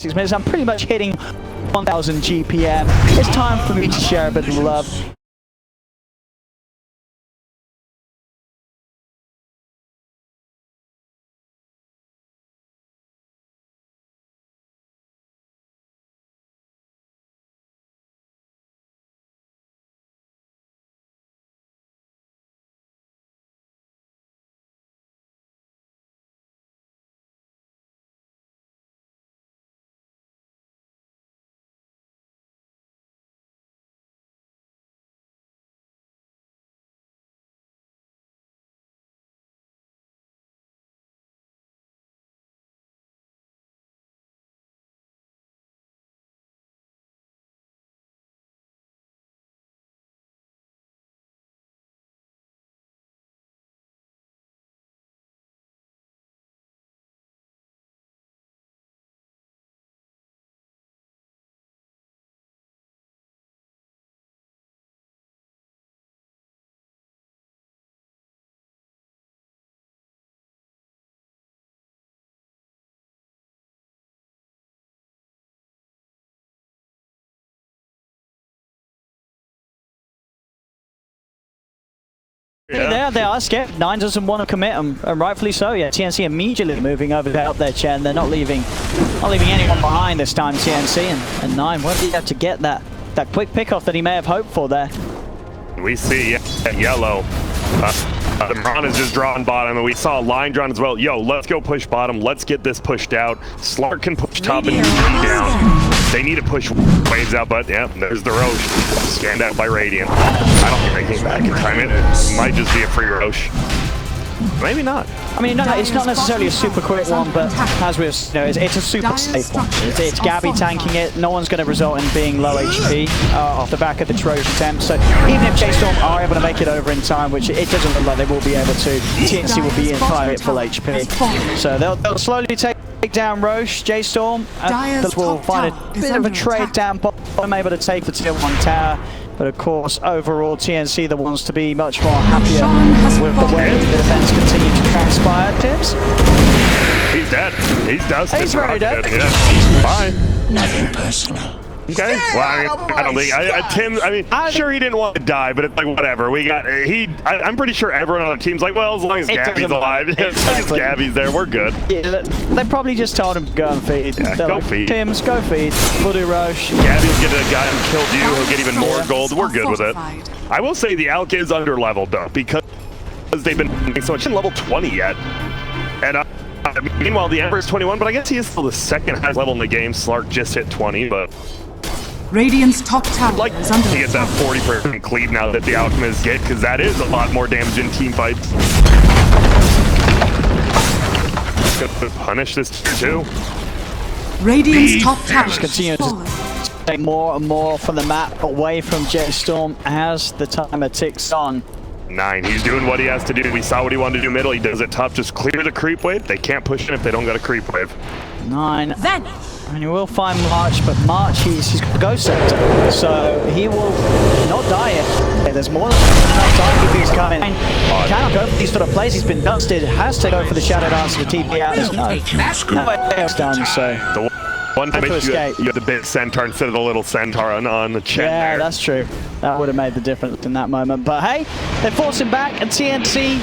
6 minutes. I'm pretty much hitting 1000 GPM. It's time for me to share a bit of love. Yeah. They are scared. Nine doesn't want to commit, and rightfully so. Yeah, TNC immediately moving over to help their Chen. They're not leaving anyone behind this time. TNC and Nine won't be able to get that quick pickoff that he may have hoped for there. We see yellow. The Bron is just drawing bottom, and we saw a line drawn as well. Yo, let's go push bottom. Let's get this pushed out. Slark can push top and down. They need to push waves out, but yeah, there's the Roche. Scanned out by Radiant. I don't think they came back in time. It might just be a free Roche. Maybe not. I mean, no, it's not necessarily a super quick one, but as we've, it's a super safe one. It's Gabby tanking it. No one's going to result in being low HP off the back of the Trojan attempt. So even if J-Storm are able to make it over in time, which it doesn't look like they will be able to, TNC will be in fire at full HP. So they'll slowly take down Roche. J-Storm will find a bit of a trade down bottom, able to take the tier 1 tower. But of course, overall, TNC the ones to be much more happier with the way the defense continue to transpire. Tips? He's dead. He's dusted. He's very dead. Yeah. Fine. Nothing personal. Okay. Well, I don't think Tim. I mean, I'm sure he didn't want to die, but it's like whatever. We got I'm pretty sure everyone on the team's like, well, as long as Gabby's alive, as long as Gabby's there, we're good. Yeah, they probably just told him to go and feed. Yeah, go like, feed. Tim's, go feed. We'll do Roche. Gabby will get a guy who killed you. He'll get even more gold. We're good with it. I will say the Alk is under leveled though because they've been doing so much. In level 20 yet, and meanwhile the Emperor's 21, but I guess he is still the second highest level in the game. Slark just hit 20, but. Radiant's top tower Like is under to get that 40% cleave now that the Alchemists get, because that is a lot more damage in team fights. Gonna punish this too. Radiant's top tower Just continue to take more and more from the map away from J-Storm as the timer ticks on. 9, he's doing what he has to do. We saw what he wanted to do middle. He does it top. Just clear the creep wave. They can't push in if they don't got a creep wave. 9. And you will find March, but March, he's got a ghost sector, so he will not die yet. There's more than enough time if he's coming. Cannot go for these sort of plays. He's been dusted. Has to go for the Shadow Dance to TP out. There's no else done, so. The one time you have the big centaur instead of the little centaur on the chin. Yeah, there. that's true. That would have made the difference in that moment. But hey, they force him back, and TNC,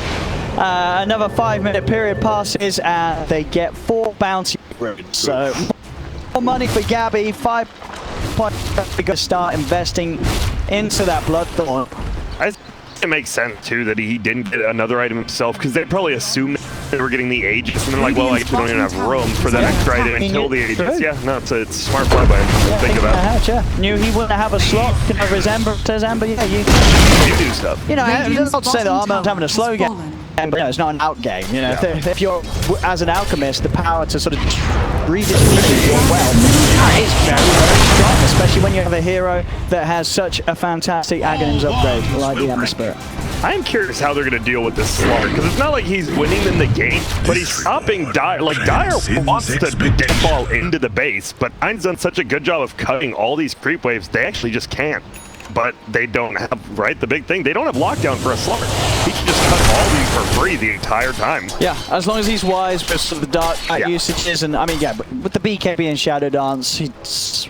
another 5-minute period passes, and they get 4 bounty runes. So. More money for Gabby, 5 points to start investing into that Bloodthorn. I think it makes sense too that he didn't get another item himself because they probably assumed they were getting the Aegis and then like, well, I guess we don't even have room for that extra item until the Aegis. Yeah, no, it's a smart play by him. Think of that. Knew he wouldn't have a slot. His Ember says Ember, yeah, you do stuff. You know, it's not to say that Armel's having a slow game. But it's not an out game, you know. Yeah. If you're, as an alchemist, the power to sort of redistribute your wealth is very, very strong, especially when you have a hero that has such a fantastic Aghanim's upgrade like the Ember Spirit. I am curious how they're going to deal with this Slark, because it's not like he's winning in the game, but he's stopping Dire. Like, Dire wants to deadball into the base, but Nine's done such a good job of cutting all these creep waves, they actually just can't. But they don't have, right, the big thing, they don't have lockdown for a Slark. he can just cut all these for free the entire time. Yeah, as long as he's wise with sort of the dark Yeah. usages, and I mean, yeah, with the BKB and Shadow Dance,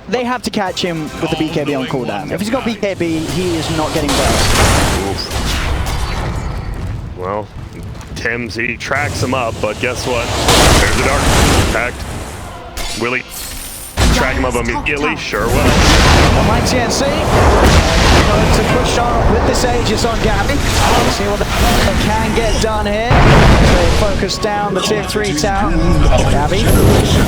they have to catch him with the BKB on cooldown. If he's got BKB, he is not getting burst. Oof. Well, Tim's, he tracks him up, but guess what? There's a dark impact. Will he track him up immediately? Sure will. My TNC to push on with this Aegis on Gabby. See what they can get done here. They focus down the tier 3 tower. Gabby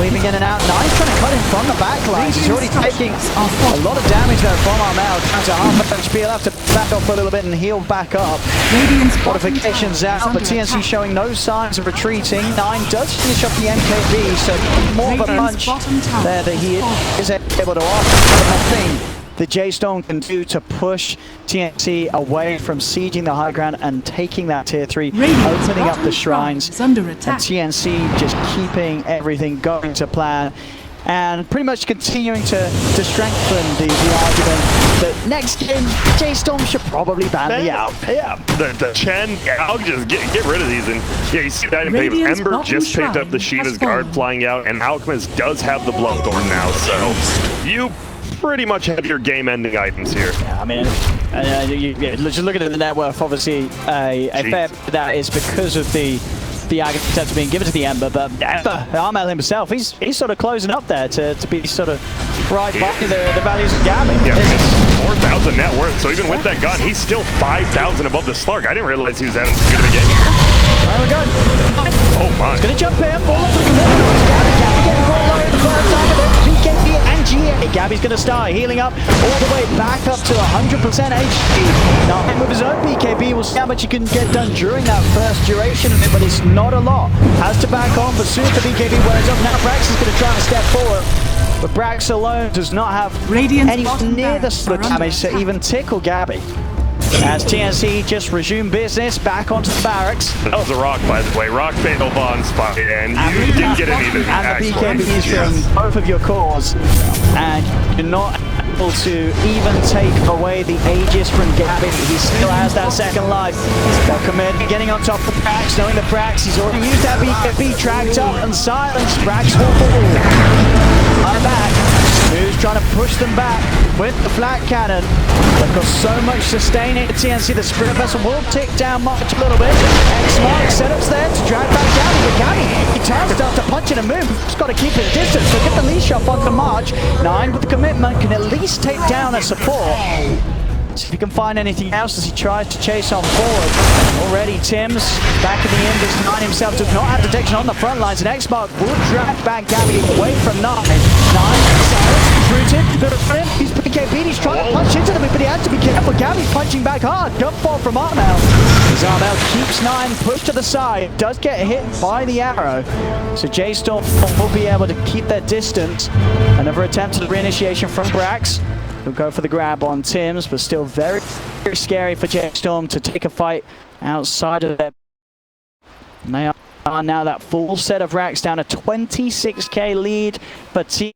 weaving in and out. Nice, trying to cut him from the back lines. He's already taking a lot of damage there from Armel. Down to half HP. He'll have to back off for a little bit and heal back up. Fortifications out, but TNC showing no signs of retreating. 9 does finish up the MKB, so more of a punch there that he is able to offer. One thing that J-Stone can do to push TNC away from sieging the high ground and taking that tier 3, opening up the shrines, and TNC just keeping everything going to plan, and pretty much continuing to strengthen the argument that next game J-Storm should probably ban the Yao. Yeah, the Chen, I'll just get rid of these. And yeah, you see that in paper. Ember just picked up the Shiva's guard flying out, and Alchemist does have the Bloodthorn now, so you pretty much have your game-ending items here. Yeah, I mean, just looking at the net worth, obviously a fair bit of that is because of the agony being given to the Ember, but Armel himself, he's sort of closing up there to be sort of right by the values of Gabby. Yeah, 4,000 net worth, so even with that gun, he's still 5,000 above the Slurk. I didn't realize he was that good of a game. There we go. Oh my. He's going to jump in, fall off the commitment. Gabby getting rolled over the first time with it. BKB and GA. Gabby's going to start healing up all the way back up to 100% HP. Now, with his own BKB, we'll see how much he can get done during that first duration of it, but it's not a lot. Has to back on, but soon as the BKB wears up, now Brax is going to try and step forward. But Brax alone does not have anywhere near the sort of damage to even tickle Gabby. As TNC just resumed business back onto the barracks. That was a rock, by the way. Rock fatal bond spot, and you didn't get anything. And the BKBs from both of your cores, and you're not able to even take away the Aegis from Gabby. He still has that second life. They'll commit, getting on top of Brax, knowing that Brax, he's already used that BKB, tracked up and silenced. Brax will fall. I'm back. Who's trying to push them back with the flat cannon? They've got so much sustain at TNC. The Spirit Vessel will tick down March a little bit. X-Mark setups there to drag back Gabby. But Gabby, he time starts to punch in and move. He's got to keep his distance. So get the leash up onto March. 9 with the commitment can at least take down a support. See if he can find anything else as he tries to chase on forward. Already Tim's back in the end. This 9 himself does not have detection on the front lines, and X-Mark will drag back Gabby away from 9. 9 rooted, he's BKB, he's trying to punch into them, but he has to be careful. Gabby's punching back hard. Jump fall from Armel. As Armel keeps 9 pushed to the side, does get hit by the arrow. So J-Storm will be able to keep their distance. Another attempt at reinitiation from Brax. He'll go for the grab on Tim's, but still very, very scary for J-Storm to take a fight outside of their... And they are now that full set of racks down a 26k lead for Team.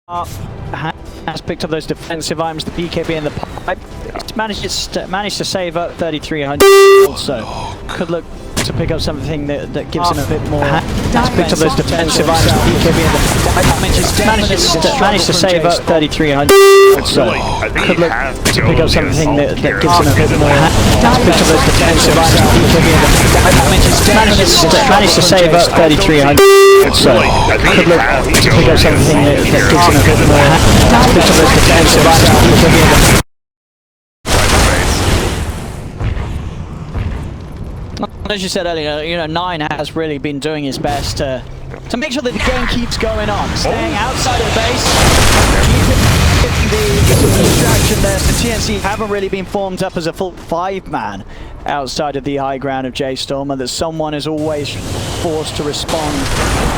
has picked up those defensive items, the BKB and the pipe. He's managed to save up 3,300 also. Could look to pick up something that gives him a bit more. Has picked up those defensive items, the BKB and the pipe. Managed to save up 3,300 also. Could look to pick up something that gives him a bit more. Has picked up those defensive items, the BKB and the pipe. Managed to save up 3,300 also. Could look to pick up something that gives him a bit more. Has picked up those defensive items, the BKB and the pipe. As you said earlier, you know, 9 has really been doing his best to make sure that the game keeps going on, staying outside of the base, keeping the distraction there. The TNC haven't really been formed up as a full 5-man outside of the high ground of J-Storm, and that someone is always forced to respond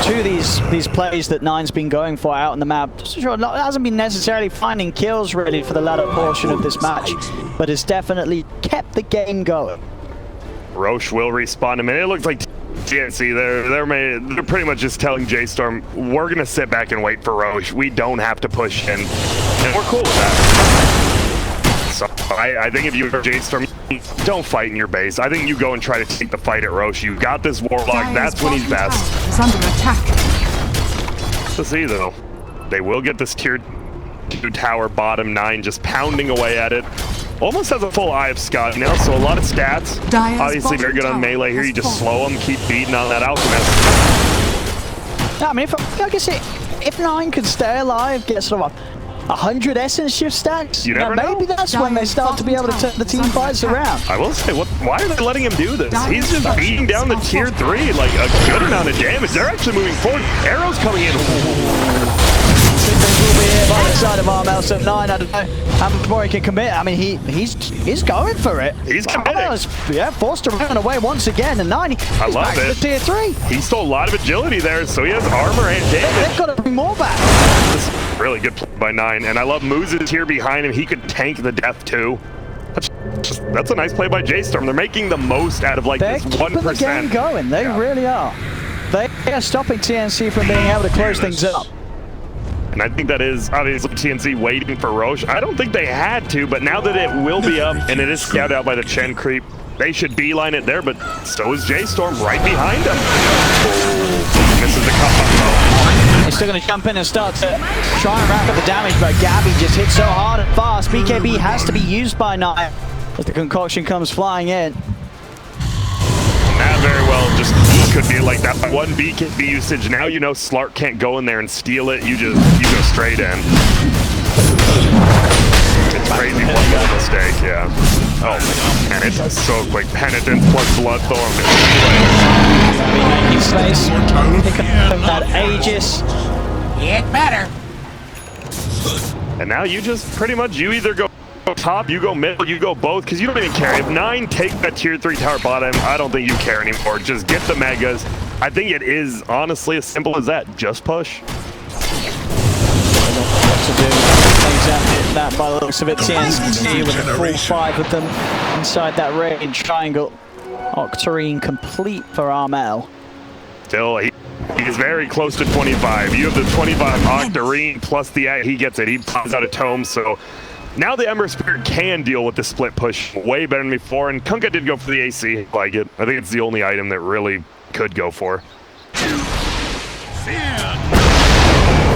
to these plays that 9's been going for out on the map. Sure, it hasn't been necessarily finding kills really for the latter portion of this match, but has definitely kept the game going. Roche will respawn him, and it looks like TNC, they're pretty much just telling J-Storm, we're gonna sit back and wait for Roche. We don't have to push in, and we're cool with that. So I think if you are J-Storm, don't fight in your base. I think you go and try to take the fight at Roche. You got this Warlock, that's when he's best. It's under attack. To see though, they will get this tier 2 tower bottom 9 just pounding away at it. Almost has a full Eye of Scott now, so a lot of stats. Obviously very good on melee here. You just slow them, keep beating on that Alchemist. I mean, if 9 could stay alive, get sort of 100 essence shift stacks, you never know. Maybe that's when they start to be able to turn the team fights around. I will say, why are they letting him do this? He's just beating down the tier 3, like a good amount of damage. They're actually moving forward. Arrows coming in. Will be here by the side of Armel, so 9, I don't know how much more he can commit. I mean, he's going for it. He's committing. Yeah, forced to run away once again, and 9, I love back it. to tier 3. He stole a lot of agility there, so he has armor and damage. They've got to bring more back. This is really good play by 9, and I love Moose's here behind him. He could tank the death too. That's a nice play by J-Storm. They're making the most out of like this 1%. They're keeping the game going. They really are. They are stopping TNC from being able to close things up. And I think that is obviously TNC waiting for Roche. I don't think they had to, but now that it will be up and it is scouted out by the Chen creep, they should beeline it there, but so is J-Storm right behind him. Misses the cut though. He's still going to jump in and start to try and rack up the damage, but Gabby just hits so hard and fast. BKB has to be used by 9 as the concoction comes flying in. That very well just could be like that one BKB usage. Now you know Slark can't go in there and steal it. You go straight in. It's crazy one little mistake, yeah. Oh man, it's so quick. Penitence plus Bloodthorn. Be making space. Pick up that Aegis. Get better. And now you just pretty much, you either go top, you go middle, you go both, because you don't even care. If 9 take that tier 3 tower bottom, I don't think you care anymore. Just get the megas. I think it is honestly as simple as that. Just push. What to do. Exactly that by the looks of it. TNC with a full 5 of them inside that range triangle. Octarine complete for Armel. Still, he's very close to 25. You have the 25 Octarine plus the he gets it. He pops out a tome, so now the Ember Spirit can deal with the split push way better than before, and Kunkka did go for the AC. I like it. I think it's the only item that really could go for.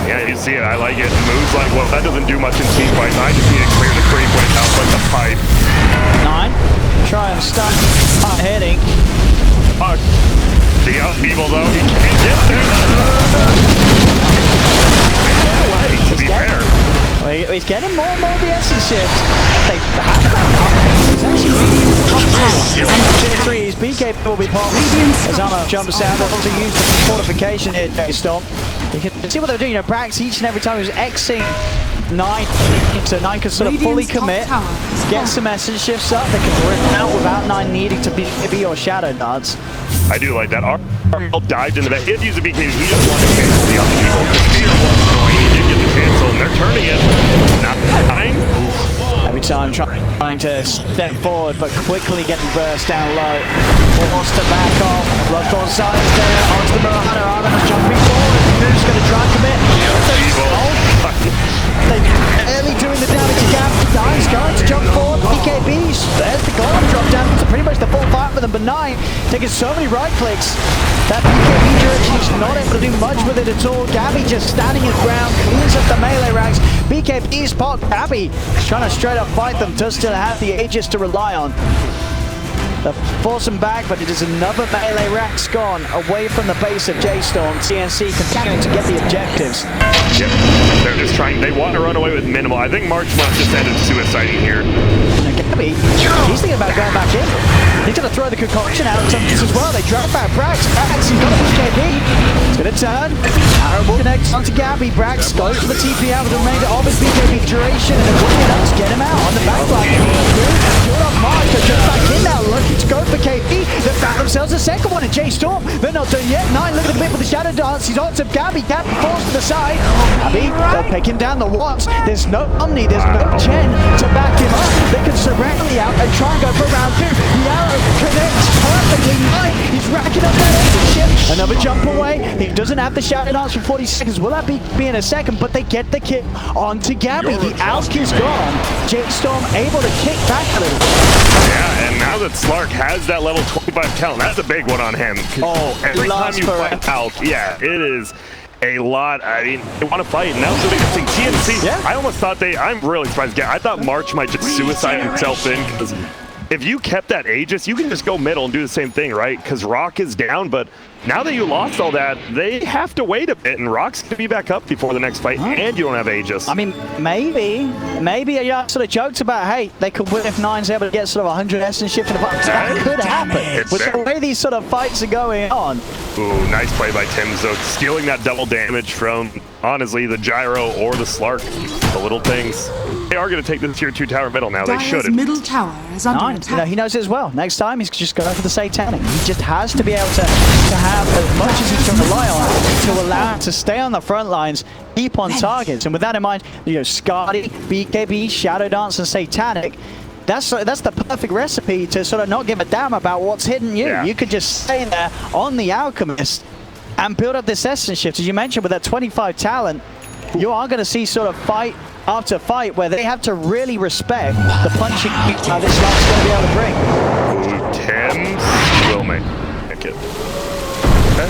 Yeah, you see it. I like it. Moves like, well, that doesn't do much in team fights. I just need to clear the creep when it helps like the fight. 9, try and stop. Not hitting. Fuck. The upheaval though, he can't get there. To be fair. Well, he's getting more and more of the essence shift. They have that. It's actually tier 3s. BK will be popped as Armor jumps out. They'll also use the fortification here, J-Storm. You can see what they're doing. You know, Brax each and every time he was Xing 9, so 9 can sort of fully commit, get some essence shifts up. They can rip out without 9 needing to be or shadow darts. I do like that. Armor dived into that. He had to use the BK. He just wanted to cancel the upheaval. The spear was going. He did get the cancel, and they're turning it. Not dying. Every time trying to step forward, but quickly getting burst down low. Forced to back off. Bloodthorn silence there onto the Marauder. Armor's jumping forward. Who's going to try and commit? They're barely doing the damage to Gab. Nine's going to jump forward. BKB, there's the golem drop down to pretty much the full fight for them, but Nine taking so many right clicks. That BKB direction is not able to do much with it at all. Gabby just standing his ground, cleans up the melee ranks. BKB's pot. Gabby is trying to straight up fight them, does still have the Aegis to rely on. They'll force him back, but it is another melee racks gone away from the base of J-Storm. TNC continuing to get the objectives. Yep, they're just trying, they want to run away with minimal. I think March must just ended suiciding here. Now Gabby, he's thinking about going back in. He's going to throw the concoction out as well. They drop out Brax. Brax, he's got a BKB. He's going to turn. Arrow connects onto Gabby. Brax goes for the TP out with the remainder of his BKB duration, and they're quick enough to get him out on the back line. Good off March, they're just back in now, looking to go for KP. They found themselves a second one in J-Storm. They're not done yet. Nine, look at the bit with the Shadow Dance. He's on to Gabby. Gabby falls to the side. Gabby, they'll pick him down the watts. There's no Omni, there's no Chen to back him up. They can surround the out and try and go for round two. The arrow connects perfectly. Nine, he's racking up that ship. Another jump away. He doesn't have the Shadow Dance for 40 seconds. Will that be in a second? But they get the kick onto Gabby. The Alk is gone. J-Storm able to kick back a little. Yeah, and now that Slark has that level 25 talent, that's a big one on him. Oh, every time you fight Alk, yeah, it is a lot. I mean, they want to fight, and that's the biggest thing. TNC, yeah. I almost thought I'm really surprised. I thought March might just suicide himself in, because if you kept that Aegis, you can just go middle and do the same thing, right? Because Rock is down, but now that you lost all that, they have to wait a bit, and Rock's going to be back up before the next fight, and you don't have Aegis. I mean, maybe I sort of joked about, hey, they could win if Nine's able to get sort of 100 essence shift in the box. That could happen. With the way these sort of fights are going on. Ooh, nice play by Tim. So stealing that double damage from, honestly, the Gyro or the Slark. The little things. They are going to take this tier 2 tower middle now. They should. Middle tower is under Nine, attack. you know, he knows it as well. Next time, he's just going for the Satanic. He just has to be able to have as much as he can rely on to allow him to stay on the front lines, keep on targets. And with that in mind, you know, Scardy, BKB, Shadow Dance, and Satanic, that's the perfect recipe to sort of not give a damn about what's hitting you. Yeah. You could just stay there on the Alchemist and build up this essence shift. As you mentioned, with that 25 talent, you are going to see sort of fight after fight where they have to really respect the punching power this Slark's going to be able to bring. Ooh, Tim's will make it. Okay.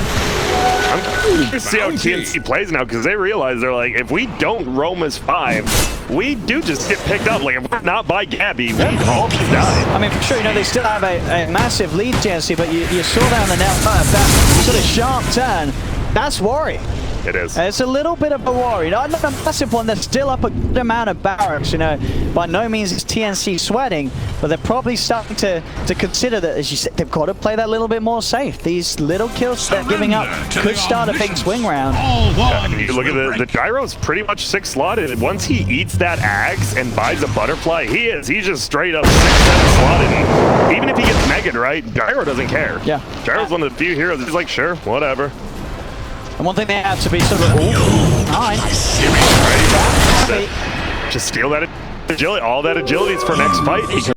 I'm curious to see how TNC plays now, because they realize they're like, if we don't roam as 5, we do just get picked up. Like, if we're not by Gabby, we all just die. I mean, for sure, you know, they still have a massive lead, TNC, but you saw down the net first, that sort of sharp turn, that's worry. It is. It's a little bit of a worry. Not a massive one. They're still up a good amount of barracks, you know. By no means is TNC sweating, but they're probably starting to consider that, as you said, they've got to play that little bit more safe. These little kills they're giving up could start a big swing round. Yeah, you look at the Gyro's pretty much 6 slotted. Once he eats that axe and buys a butterfly, he's just straight up 6-7 slotted. And even if he gets Megan, right, Gyro doesn't care. Yeah. Gyro's one of the few heroes. He's like, sure, whatever. And one thing they have to be sort of Nine. Just steal that agility. All that agility is for next fight.